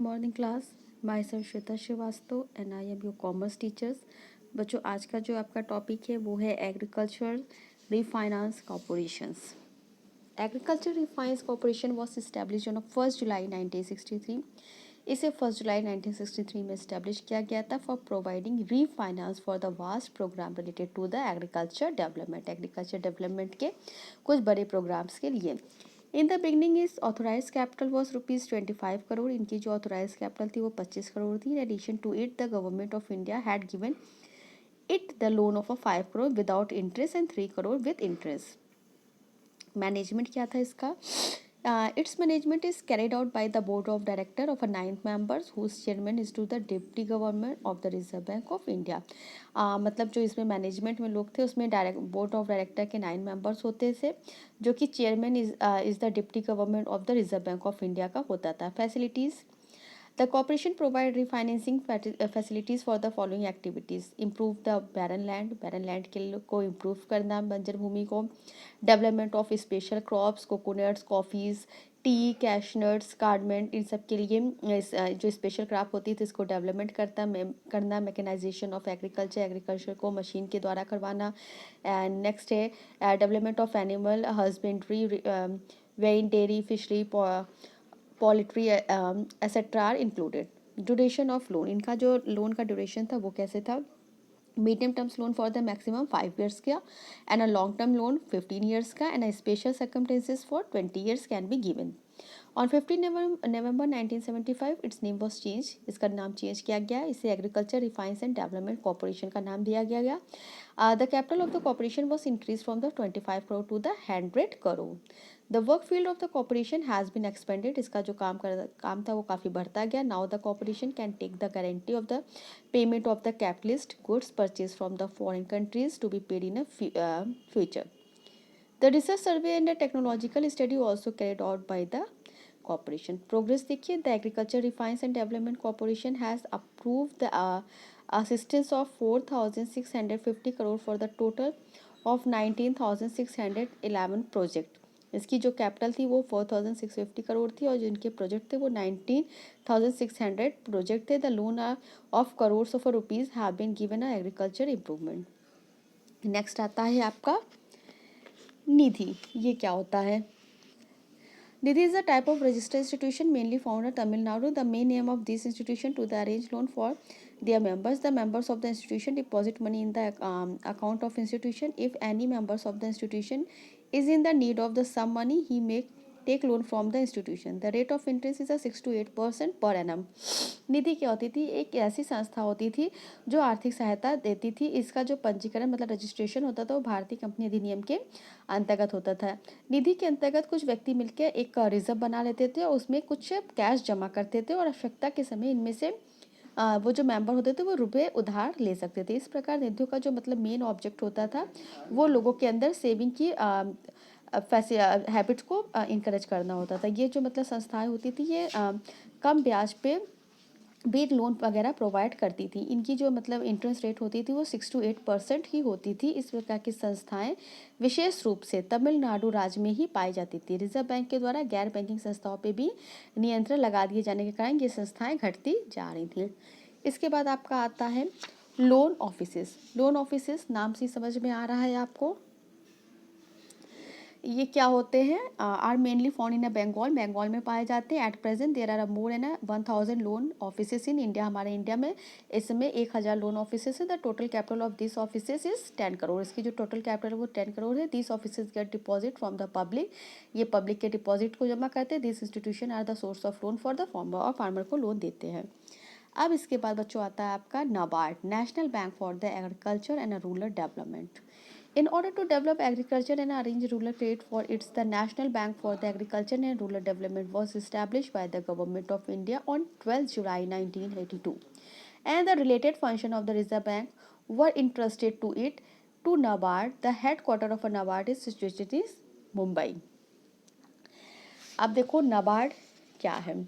Morning class. Myself Shweta Srivastava and I am your commerce teachers. बच्चों, आज का जो आपका टॉपिक है वो है agriculture refinance corporations. Agriculture refinance corporation was establish on 1 July 1963। इसे 1 जुलाई 1963 में इस्टेब्लिश किया गया था for providing refinance for the vast programme related to the agriculture development. Agriculture development के कुछ बड़े प्रोग्राम्स के लिए। In the beginning is authorise capital was ₹25 crore. इनकी जो ऑथोराइज कैपिटल थी वो 25 करोड़ थी। In addition to it the government of India had given it the loan of 5 crore without interest and 3 crore with interest. Management क्या था इसका? Its management is carried out by the board of director of a 9 members whose chairman is to the deputy governor of the Reserve Bank of India। मतलब जो इसमें management में लोग थे उसमें डायरेक्ट बोर्ड ऑफ डायरेक्टर के 9 members होते थे, जो कि chairman is the deputy governor of the reserve bank of India का होता था। Facilities: The corporation provide refinancing facilities for the following activities: improve the barren land को improve करना, बंजर भूमि को, development of special crops, coconuts, coffees, tea, cashnuts, cardamom, इन सब के लिए जो स्पेशल क्रॉप होती थी इसको डेवलपमेंट करना, मैकेनाइजेशन ऑफ एग्रीकल्चर को मशीन के द्वारा करवाना। एंड नेक्स्ट है development of animal husbandry, vein, dairy, fishery, poultry etcetera are included. Duration of loan: इनका जो लोन का ड्यूरेशन था वो कैसे था? Medium terms loan for the maximum 5 years का, and a long term loan 15 years का, and a special circumstances for 20 years can be given. On 15 November 1975 it's name was change. इसका नाम चेंज किया गया, इसे agriculture refinance and development corporation का नाम दिया गया। The capital of the corporation was increase from the 25 crore to the 100 crore. The work field of the corporation has been expanded. इसका जो काम था वो काफ़ी बढ़ता गया। Now the corporation can take the guarantee of the payment of the capitalist goods purchase from the foreign countries to be paid in future. The research survey and technological study also carried out by the corporation. Progress देखिए, the agriculture refinance and development corporation has approve the assistance of 4,650 crore for the total of 19,611 project. इसकी जो capital थी वो 4,650 करोड़ थी और जिनके project थे वो 19,600 प्रोजेक्ट थे। The loan of crores of rupees have been given a agriculture improvement. Next आता है आपका निधि। ये क्या होता है? Nidhi is a type of registered institution mainly found in Tamil Nadu. The main aim of this institution to the arrange loan for their members. The members of the institution deposit money in the account of institution. If any members of the institution is in the need of the sum money, he may take loan from the institution. The rate of interest is a 6 to 8% per annum. निधि क्या होती थी? एक ऐसी संस्था होती थी जो आर्थिक सहायता देती थी। इसका जो पंजीकरण मतलब रजिस्ट्रेशन होता था वो भारतीय कंपनी अधिनियम के अंतर्गत होता था। निधि के अंतर्गत कुछ व्यक्ति मिलकर एक रिजर्व बना लेते थे और उसमें कुछ कैश जमा करते थे और आवश्यकता के समय इनमें से वो जो मेंबर होते थे वो रुपए उधार ले सकते थे। इस प्रकार निधियों का जो मतलब मेन ऑब्जेक्ट होता था वो लोगों के अंदर सेविंग की हैबिट्स को इनकरेज करना होता था। ये जो मतलब संस्थाएं होती थी ये कम ब्याज पे भी लोन वगैरह प्रोवाइड करती थी। इनकी जो मतलब इंटरेस्ट रेट होती थी वो 6 to 8% ही होती थी। इस प्रकार की संस्थाएं विशेष रूप से तमिलनाडु राज्य में ही पाई जाती थी। रिजर्व बैंक के द्वारा गैर बैंकिंग संस्थाओं पे भी नियंत्रण लगा दिए जाने के कारण ये संस्थाएं घटती जा रही थी। इसके बाद आपका आता है लोन ऑफिसेस। लोन ऑफिसेस नाम से समझ में आ रहा है आपको, ये क्या होते हैं? Are mainly found in Bengal में पाए जाते हैं। At present there are more than 1000 loan offices in India. हमारे इंडिया में इस समय 1000 लोन ऑफिसेस है। The total capital of this offices is 10 crore. इसकी जो टोटल कैपिटल है वो 10 करोड़ है। This offices get deposit from the public. ये पब्लिक के डिपॉजिट को जमा करते हैं। This institution are the source of loan for the farmer और फार्मर को लोन देते हैं। अब इसके बाद बच्चों आता है आपका NABARD, national bank for the agriculture and rural development. In order to develop agriculture and arrange rural credit for its, the National Bank for the Agriculture and Rural Development was established by the Government of India on 12 July 1982, and the related function of the Reserve Bank were entrusted to it to NABARD. The headquarter of a NABARD is situated in Mumbai. अब देखो नाबार्ड क्या है।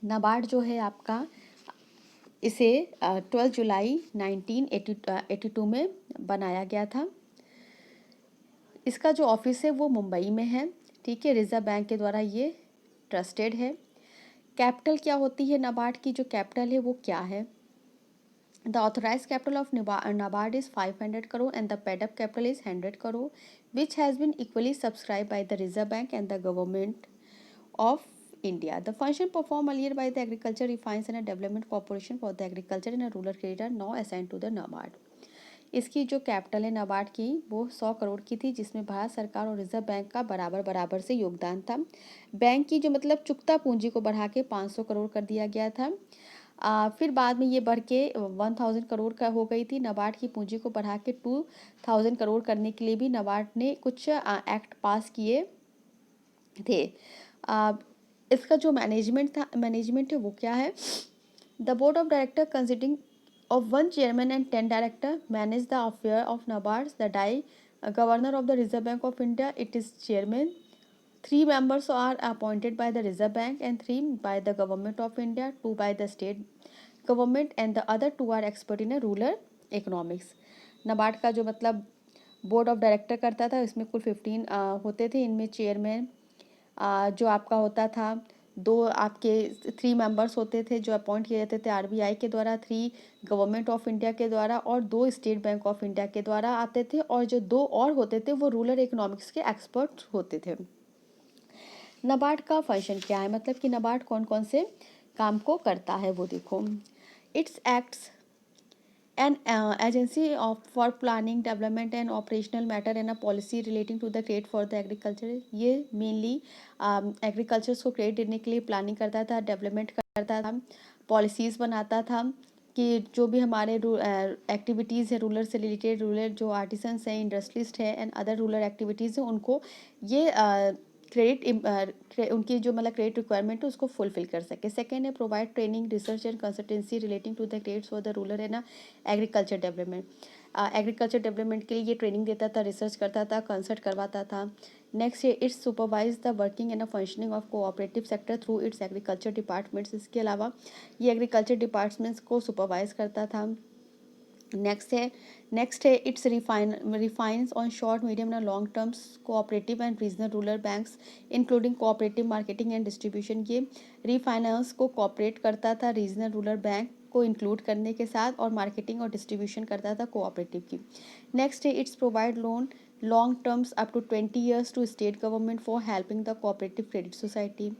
नाबार्ड जो है आपका इसे 12 जुलाई 1982 में बनाया गया था। इसका जो ऑफिस है वो मुंबई में है, ठीक है। रिजर्व बैंक के द्वारा ये ट्रस्टेड है। कैपिटल क्या होती है नाबार्ड की, जो कैपिटल है वो क्या है? The authorized capital of NABARD is 500 crore and the paid-up capital is 100 crore, which has been equally subscribed by the Reserve Bank and the Government of India. The function performed earlier by the Agriculture Refinance and Development Corporation for the Agriculture and Rural Credit are now assigned to the NABARD. इसकी जो capital है नाबार्ड की वो 100 करोड़ की थी, जिसमें भारत सरकार और रिजर्व बैंक का बराबर बराबर से योगदान था। बैंक की जो मतलब चुकता पूंजी को बढ़ा के 500 करोड़ कर दिया गया था। फिर बाद में ये बढ़ के 1000 करोड़ का हो गई थी। नाबार्ड की पूंजी को बढ़ा के 2000 करोड़ करने के लिए भी नाबार्ड ने कुछ एक्ट पास किए थे। इसका जो मैनेजमेंट है वो क्या है? The board of director consisting of one chairman and 10 directors manage the affair of NABARD. The governor of the Reserve Bank of India, it is chairman. 3 members are appointed by the Reserve Bank and 3 by the Government of India, 2 by the state government and the other 2 are expert in a rural economics. NABARD का जो मतलब board of director करता था, इसमें कुल 15 होते थे। इनमें चेयरमैन जो आपका होता था, 2 आपके 3 मेंबर्स होते थे जो अपॉइंट किए जाते थे आरबीआई के द्वारा, 3 गवर्नमेंट ऑफ इंडिया के द्वारा और 2 स्टेट बैंक ऑफ इंडिया के द्वारा आते थे, और जो 2 और होते थे वो रूरल इकोनॉमिक्स के एक्सपर्ट होते थे। नाबार्ड का फंक्शन क्या है, मतलब कि नाबार्ड कौन कौन से काम को करता है वो देखो। It's acts an agency for planning, development and operational matter and a policy relating to the credit for the agriculture. ये मेनली एग्रीकल्चर्स को क्रेडिट देने के लिए प्लानिंग करता था, डेवलपमेंट करता था, पॉलिसीज़ बनाता था कि जो भी हमारे एक्टिविटीज़ है रूरल से रिलेटेड, रूरल जो आर्टिसंस हैं, इंडस्ट्रिस्ट हैं एंड अदर रूरल एक्टिविटीज़ हैं, उनको ये क्रेडिट उनकी जो मतलब क्रेडिट रिक्वायरमेंट है उसको फुलफिल कर सके। सेकेंड है provide training, research and consultancy relating to the credits for the rural and agriculture development. Agriculture development के लिए ये ट्रेनिंग देता था, रिसर्च करता था, कंसल्ट करवाता था। नेक्स्ट है it's supervise the working and functioning of cooperative sector through it's agriculture departments. इसके अलावा ये एग्रीकल्चर डिपार्टमेंट्स को सुपरवाइज करता था। नेक्स्ट है its refinance on short, medium and long terms cooperative and regional rural banks including cooperative marketing and distribution. ये refinance को cooperate करता था रीजनल रूरल बैंक को इंक्लूड करने के साथ, और मार्केटिंग और डिस्ट्रीब्यूशन करता था कोऑपरेटिव की। नेक्स्ट है its provide loan long terms up to 20 years to state government for helping the cooperative credit society.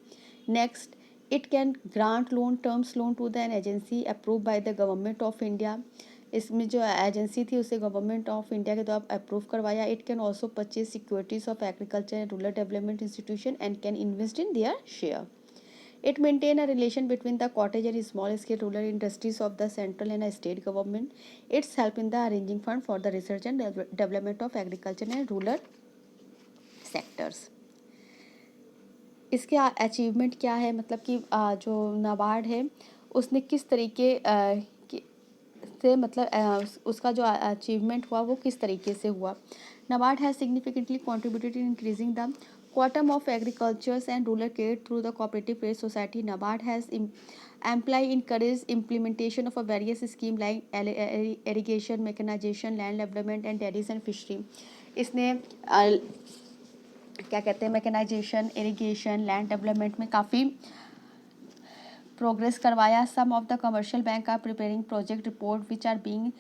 Next it can grant loan terms loan to the an agency approve by the government of India. इसमें जो agency थी उसे government of India के द्वारा approve करवाया। It can also purchase securities of agriculture and rural development institution and can invest in their share. It maintain a relation between the cottage and small scale rural industries of the central and state government. It's help in the arranging fund for the research and development of agriculture and rural sectors. इसके achievement क्या है, मतलब कि जो नाबार्ड है उसने किस तरीके से मतलब उसका जो अचीवमेंट हुआ वो किस तरीके से हुआ। NABARD has significantly contributed in increasing the quantum of agriculture and rural credit through the cooperative credit society. NABARD has encouraged implementation of a various schemes like irrigation, mechanization, land development and dairies and fishery. इसने क्या कहते हैं mechanisation, irrigation, land development में काफ़ी progress करवाया। Some of the commercial bank are preparing project report which are being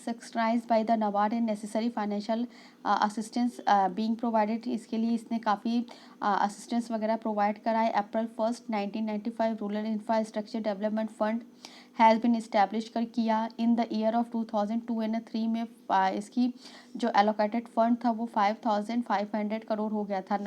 subscribed by the NABARD and necessary financial assistance being provided. इसके लिए इसने काफ़ी असिस्टेंस वगैरह प्रोवाइड कराए। April 1, 1995 rural infrastructure development fund has been establish कर किया। In the year of 2002 and 3 में इसकी जो एलोकेटेड फंड था वो 5500 करोड़ हो गया था।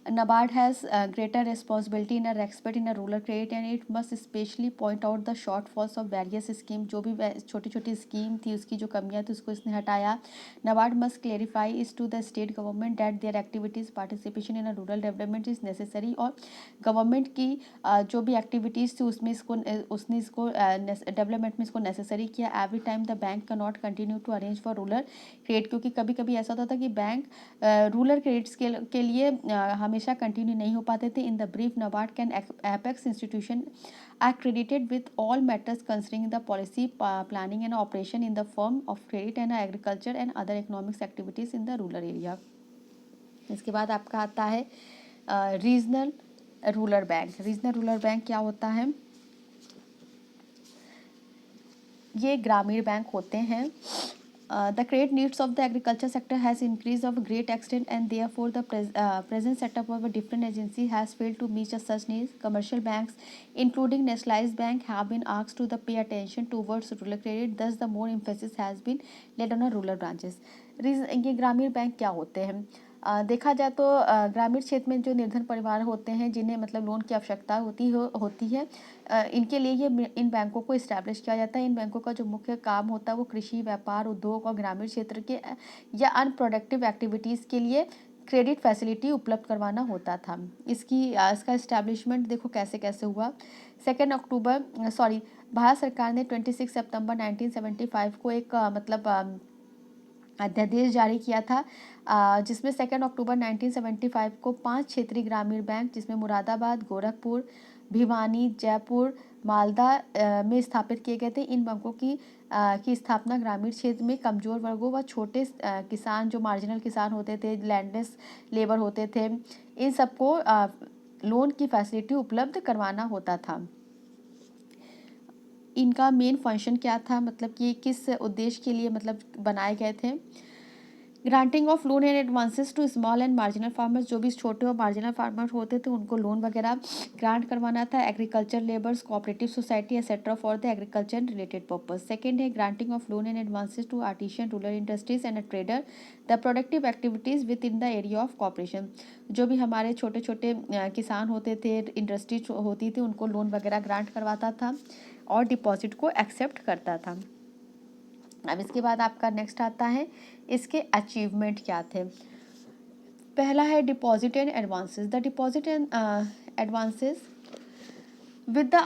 NABARD has greater responsibility in a respect in a rural credit and it must especially point out the shortfalls of various schemes. जो भी छोटी छोटी स्कीम थी उसकी जो कमियां थी उसको इसने हटाया। NABARD must clarify is to the state government that their activities participation in a rural development is necessary। और गवर्नमेंट की जो भी एक्टिविटीज़ थी उसमें उसने इसको डेवलपमेंट में इसको नेसेसरी किया। Every time the bank can not continue to arrange for rural credit, क्योंकि कभी कभी ऐसा होता था कि बैंक रूरल क्रेडिट्स के लिए हमेशा कंटिन्यू नहीं हो पाते थे। In the brief NABARD can apex institution accredited with all matters concerning the policy planning and operation in the form of credit and agriculture and other economics activities in the rural area। इसके बाद आपका आता है regional rural bank. Regional rural bank क्या होता है? ये ग्रामीण बैंक होते हैं। The credit needs of the agriculture sector has increased of great extent, and therefore the present setup of a different agency has failed to meet such needs. Commercial banks, including nationalized bank, have been asked to pay attention towards rural credit. Thus, the more emphasis has been laid on rural branches. ये ग्रामीण bank क्या होते हैं? देखा जाए तो ग्रामीण क्षेत्र में जो निर्धन परिवार होते हैं, जिन्हें मतलब लोन की आवश्यकता होती है, इनके लिए ये इन बैंकों को इस्टेब्लिश किया जाता है। इन बैंकों का जो मुख्य काम होता है वो कृषि, व्यापार, उद्योग और ग्रामीण क्षेत्र के या अनप्रोडक्टिव एक्टिविटीज़ के लिए क्रेडिट फैसिलिटी उपलब्ध करवाना होता था। इसका इस्टेब्लिशमेंट देखो कैसे कैसे हुआ। भारत सरकार ने 26 सितंबर 1975 को एक अध्यादेश जारी किया था, जिसमें 2 अक्टूबर 1975 को 5 क्षेत्रीय ग्रामीण बैंक, जिसमें मुरादाबाद, गोरखपुर, भिवानी, जयपुर, मालदा में स्थापित किए गए थे। इन बैंकों की स्थापना ग्रामीण क्षेत्र में कमजोर वर्गों व छोटे किसान, जो मार्जिनल किसान होते थे, लैंडलेस लेबर होते थे, इन सबको लोन की फैसिलिटी उपलब्ध करवाना होता था। इनका मेन फंक्शन क्या था, मतलब कि किस उद्देश्य के लिए मतलब बनाए गए थे? Granting of loan and advances to small and marginal farmers, जो भी छोटे और मार्जिनल फार्मर होते थे उनको लोन वगैरह ग्रांट करवाना था। Agriculture labours, cooperative society etcetera for the agriculture and related purpose. Second है granting of loan and advances to artisan, rural industries and trader, the productive activities within the area of cooperation. जो भी हमारे छोटे छोटे किसान होते थे, industries होती थी, उनको लोन वगैरह ग्रांट करवाता था और डिपॉजिट को एक्सेप्ट करता था। अब इसके बाद आपका नेक्स्ट आता है, इसके अचीवमेंट क्या थे? पहला है deposit and advances. The deposit and advances with the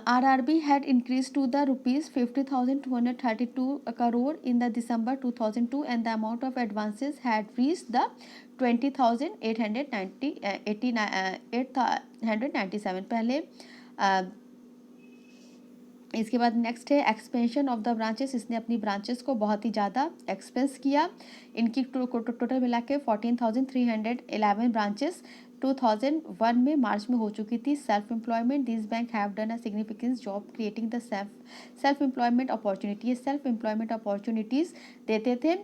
RRB had increased to the rupees 50,232 crore in the December 2002, and the amount of advances had reached the 20,897 पहले। इसके बाद नेक्स्ट है एक्सपेंशन ऑफ द ब्रांचेस। इसने अपनी branches को बहुत ही ज़्यादा expense किया। इनकी टोटल मिला के 14,311 ब्रांचेस 2001 में मार्च में हो चुकी थी। Self employment, this bank have done a significant job creating the self employment opportunities. Self employment opportunities देते थे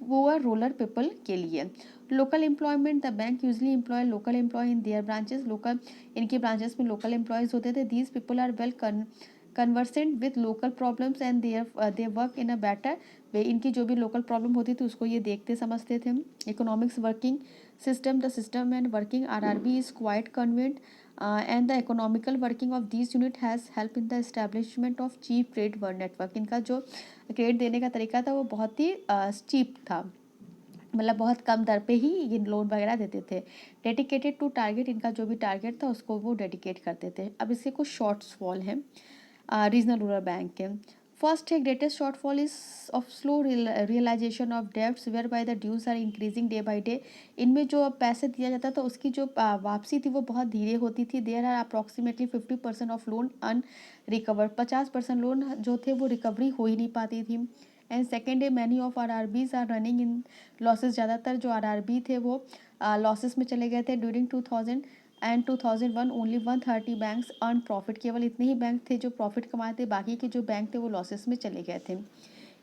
पुअर रूरल पीपल के लिए। Local employment, the bank usually employ local employ in their branches. इनकी branches में local employees होते थे। These people are well conversant with local problems and they work in a better way. इनकी जो भी local problem होती थी उसको ये देखते समझते थे। Economics working system, the system and working RRB is quite convent and the economical working of this unit has help in the establishment of cheap credit network. इनका जो क्रेडिट देने का तरीका था वो बहुत ही चीप था, मतलब बहुत कम दर पे ही ये लोन वगैरह देते थे। डेडिकेटेड टू टारगेट, इनका जो भी टारगेट था उसको वो डेडिकेट करते थे। अब इसके कुछ शॉर्ट्स फॉल हैं रीजनल रूरल बैंक के। फर्स्ट है greatest shortfall is of slow realisation of debts whereby the dues are increasing day by day. इनमें जो पैसे दिया जाता था उसकी जो वापसी थी वो बहुत धीरे होती थी। There are approximately 50% of loan unrecovered. 50% loan जो थे वो रिकवरी हो ही नहीं पाती थी। एंड सेकेंड है many of RRBs are running in losses. ज़्यादातर जो RRB थे वो लॉसेस में चले गए थे। During 2000 and 2001 only 130 banks earn profit. केवल इतने ही बैंक थे जो प्रॉफिट कमाए थे, बाकी के जो बैंक थे वो लॉसेस में चले गए थे।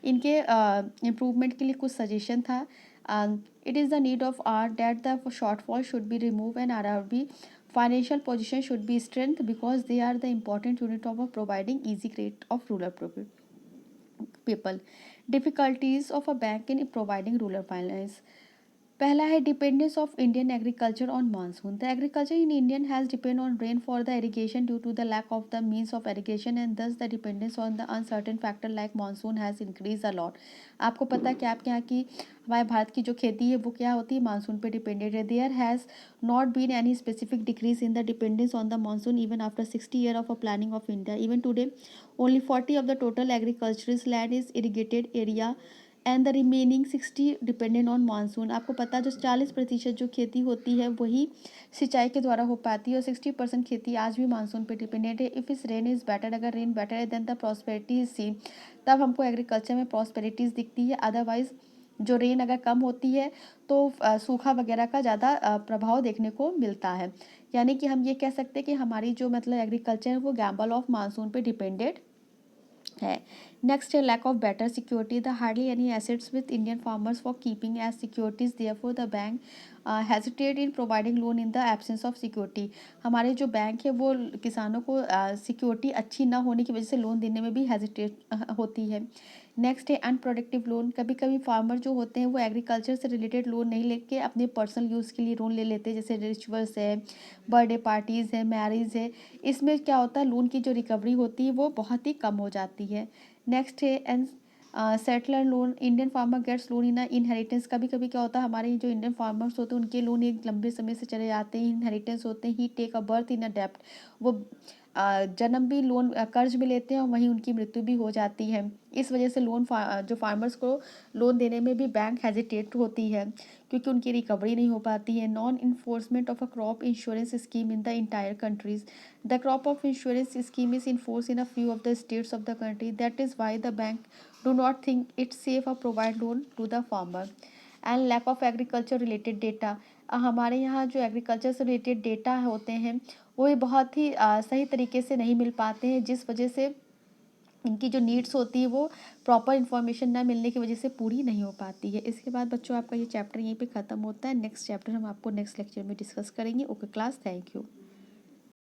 इनके इम्प्रूवमेंट के लिए कुछ सजेशन था। It is the need of hour that the shortfall should be remove and RRB financial position should be strength because they are the important unit of providing easy credit of rural people. Difficulties of a bank in providing rural finance. पहला है dependence of Indian agriculture on monsoon. The agriculture in Indian has depend on rain for the irrigation due to the lack of the means of irrigation and thus the dependence on the uncertain factor like monsoon has increase a lot. आपको पता है कि आपके यहाँ की हमारे भारत की जो खेती है वो क्या होती है, मानसून पे डिपेंडेड है। There has not been any specific decrease in the dependence on the monsoon even after 60 years of a planning of India. Even today only 40 of the total agricultural land is irrigated area and the remaining 60 dependent on monsoon. आपको पता है जो 40% जो खेती होती है वही सिंचाई के द्वारा हो पाती है और 60% खेती आज भी मानसून पे डिपेंडेंट है। इफ़ इस रेन इज़ बेटर, अगर रेन बेटर है then the prosperity is see, तब हमको एग्रीकल्चर में प्रॉस्पेरिटीज़ दिखती है। अदरवाइज जो रेन अगर कम होती है तो सूखा वगैरह का ज़्यादा प्रभाव देखने को मिलता है। यानी कि हम ये कह सकते हैं कि हमारी जो मतलब एग्रीकल्चर है वो गैम्बल ऑफ मानसून पे डिपेंडेड है। नेक्स्ट है lack of better security, the hardly any assets with Indian farmers for keeping as securities, therefore the bank hesitate in providing loan in the absence of security. हमारे जो bank है वो किसानों को security अच्छी ना होने की वजह से लोन देने में भी हेजिटेट होती है। नेक्स्ट है अनप्रोडक्टिव लोन, कभी कभी फार्मर जो होते हैं वो एग्रीकल्चर से रिलेटेड लोन नहीं लेके अपने पर्सनल यूज़ के लिए लोन ले लेते हैं, जैसे रिचुअल्स है, बर्थडे पार्टीज़ है, मैरिज है। इसमें क्या होता है, लोन की जो रिकवरी होती है वो बहुत ही कम हो जाती है। नेक्स्ट है and settler loan, Indian farmer gets loan in inheritance. कभी कभी क्या होता है, हमारे जो इंडियन फार्मर्स होते हैं उनके लोन एक लंबे समय से चले जाते हैं, इनहेरिटेंस होते हैं, ही टेक अ बर्थ इन अ डेप्ट। वो जन्म भी लोन कर्ज में लेते हैं और वहीं उनकी मृत्यु भी हो जाती है। इस वजह से जो फार्मर्स को लोन देने में भी बैंक हेजिटेट होती है, क्योंकि उनकी रिकवरी नहीं हो पाती है। Non enforcement of a crop insurance scheme in the entire countries, the crop of insurance scheme is in force in a few of the states of the country, that is why the bank do not think it's safe a provide loan to the farmer. And lack of agriculture related data, हमारे यहाँ जो agriculture से related data होते हैं वो ये बहुत ही सही तरीके से नहीं मिल पाते हैं, जिस वजह से इनकी जो नीड्स होती है वो प्रॉपर इन्फॉर्मेशन ना मिलने की वजह से पूरी नहीं हो पाती है। इसके बाद बच्चों आपका ये चैप्टर यहीं पे ख़त्म होता है। नेक्स्ट चैप्टर हम आपको नेक्स्ट लेक्चर में डिस्कस करेंगे। Okay class, thank you.